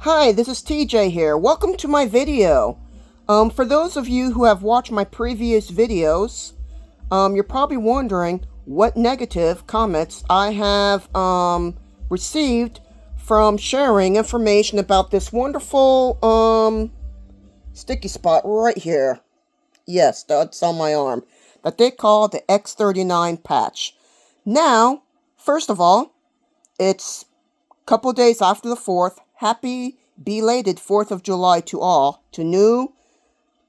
Hi, this is TJ here. Welcome to my video. For those of you who have watched my previous videos, you're probably wondering what negative comments I have received from sharing information about this wonderful sticky spot right here. Yes, that's on my arm. That they call the X39 patch. Now, first of all, it's a couple days after the 4th. Happy belated 4th of July to all. To new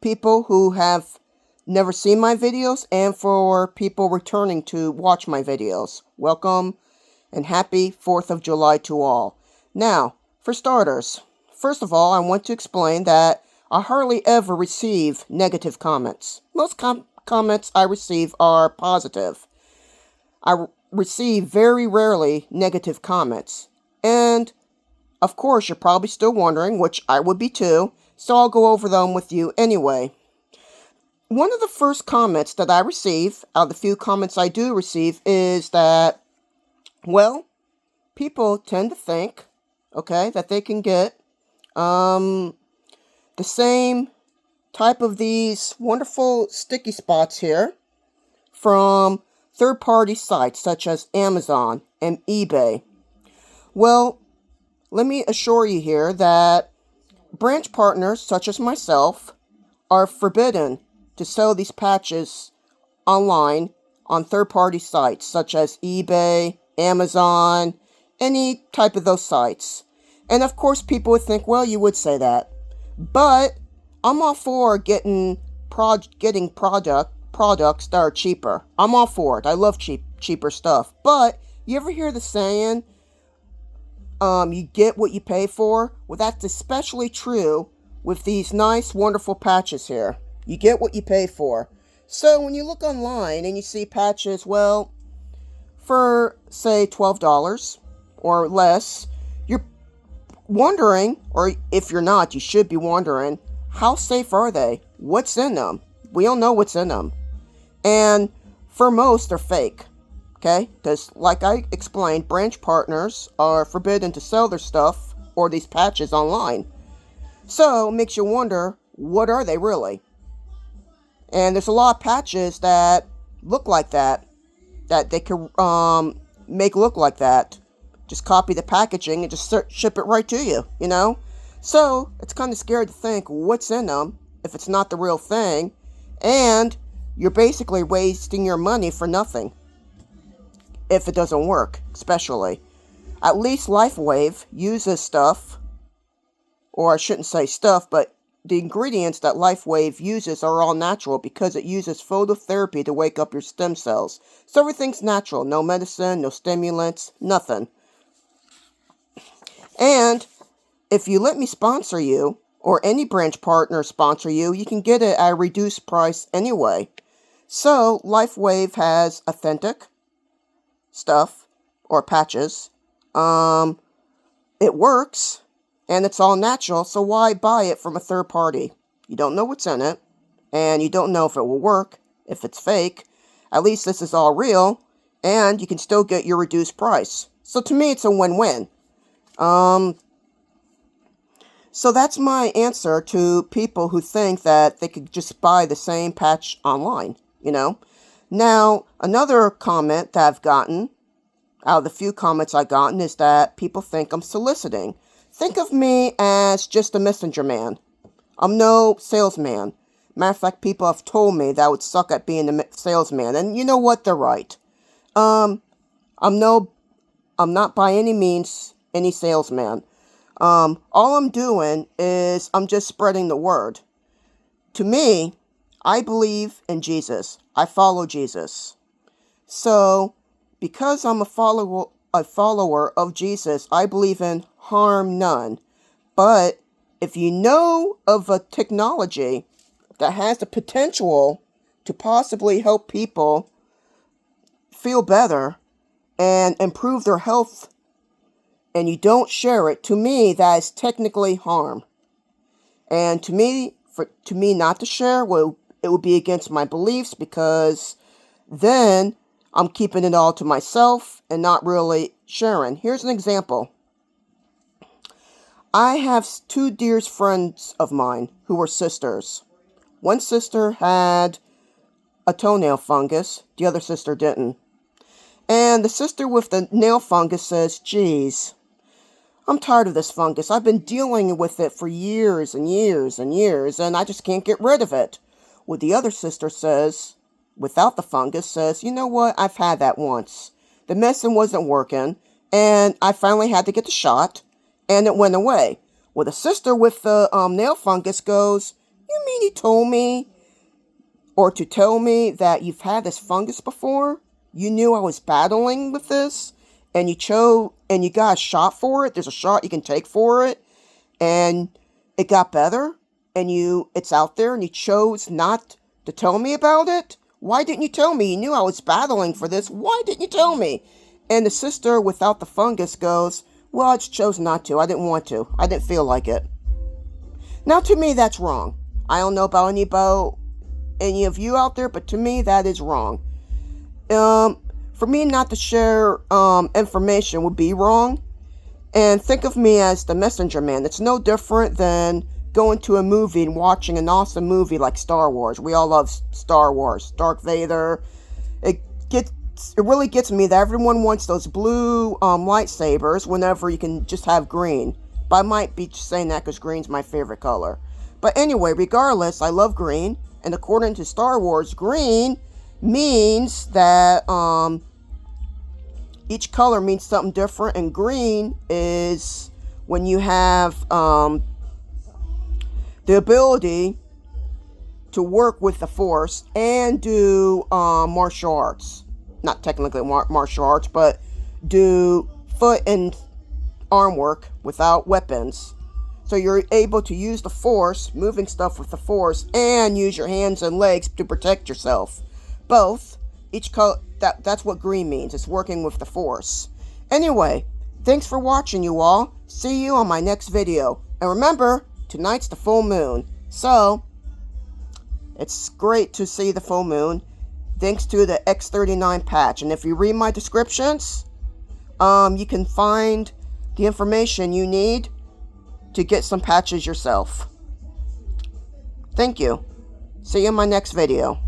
people who have never seen my videos and for people returning to watch my videos. Welcome and happy 4th of July to all. Now, for starters, first of all, I want to explain that I hardly ever receive negative comments. Most comments I receive are positive. I receive very rarely negative comments. And, of course, you're probably still wondering, which I would be too, so I'll go over them with you anyway. One of the first comments that I receive, out of the few comments I do receive, is that, well, people tend to think, okay, that they can get the same type of these wonderful sticky spots here from third-party sites such as Amazon and eBay. Well, let me assure you here that branch partners such as myself are forbidden to sell these patches online on third-party sites such as eBay, Amazon, any type of those sites. And of course people would think, well, you would say that. But I'm all for getting products that are cheaper. I'm all for it. I love cheaper stuff. But you ever hear the saying, you get what you pay for? Well, that's especially true with these nice, wonderful patches here. You get what you pay for. So when you look online and you see patches, well, for, say, $12 or less, you're wondering, or if you're not, you should be wondering, how safe are they? What's in them? We don't know what's in them. And for most, they're fake. Okay? Because, like I explained, branch partners are forbidden to sell their stuff or these patches online. So, it makes you wonder, what are they really? And there's a lot of patches that look like that they could make look like that. Just copy the packaging and just ship it right to you, you know? So, it's kind of scary to think what's in them if it's not the real thing. And you're basically wasting your money for nothing. If it doesn't work, especially. At least LifeWave uses stuff, or I shouldn't say stuff, but the ingredients that LifeWave uses are all natural because it uses phototherapy to wake up your stem cells. So everything's natural. No medicine, no stimulants, nothing. And if you let me sponsor you, or any branch partner sponsor you, you can get it at a reduced price anyway. So LifeWave has authentic stuff or patches. It works and it's all natural, so why buy it from a third party? You don't know what's in it and you don't know if it will work, if it's fake. At least this is all real and you can still get your reduced price. So to me it's a win-win. So that's my answer to people who think that they could just buy the same patch online, you know. Now, another comment that I've gotten, out of the few comments I've gotten, is that people think I'm soliciting. Think of me as just a messenger man. I'm no salesman. Matter of fact, people have told me that I would suck at being a salesman, and you know what? They're right. I'm not by any means any salesman. All I'm doing is I'm just spreading the word. To me, I believe in Jesus. I follow Jesus. So, because I'm a follower of Jesus, I believe in harm none. But if you know of a technology that has the potential to possibly help people feel better and improve their health, and you don't share it, to me, that is technically harm. And to me not to share, well, it would be against my beliefs, because then I'm keeping it all to myself and not really sharing. Here's an example. I have two dear friends of mine who were sisters. One sister had a toenail fungus, the other sister didn't. And the sister with the nail fungus says, "Geez, I'm tired of this fungus. I've been dealing with it for years and years and years, and I just can't get rid of it." Well, the other sister says, without the fungus, says, "You know what? I've had that once. The medicine wasn't working, and I finally had to get the shot, and it went away." Well, the sister with the nail fungus goes, "You mean you told me, or to tell me that you've had this fungus before? You knew I was battling with this, and you got a shot for it? There's a shot you can take for it, and it got better, and it's out there, and you chose not to tell me about it? Why didn't you tell me? You knew I was battling for this. Why didn't you tell me?" And the sister without the fungus goes, "Well, I just chose not to. I didn't want to. I didn't feel like it." Now, to me, that's wrong. I don't know about any of you out there, but to me, that is wrong. For me not to share information would be wrong. And think of me as the messenger man. It's no different than going to a movie and watching an awesome movie like Star Wars. We all love Star Wars. Darth Vader. It really gets me that everyone wants those blue lightsabers whenever you can just have green. But I might be just saying that because green's my favorite color. But anyway, regardless, I love green. And according to Star Wars, green means that each color means something different. And green is when you have the ability to work with the Force and do martial arts. Not technically martial arts, but do foot and arm work without weapons. So you're able to use the Force, moving stuff with the Force, and use your hands and legs to protect yourself. Both. Each color. That's what green means. It's working with the Force. Anyway, thanks for watching, you all. See you on my next video. And remember, tonight's the full moon. So, it's great to see the full moon. Thanks to the X39 patch. And if you read my descriptions, you can find the information you need to get some patches yourself. Thank you. See you in my next video.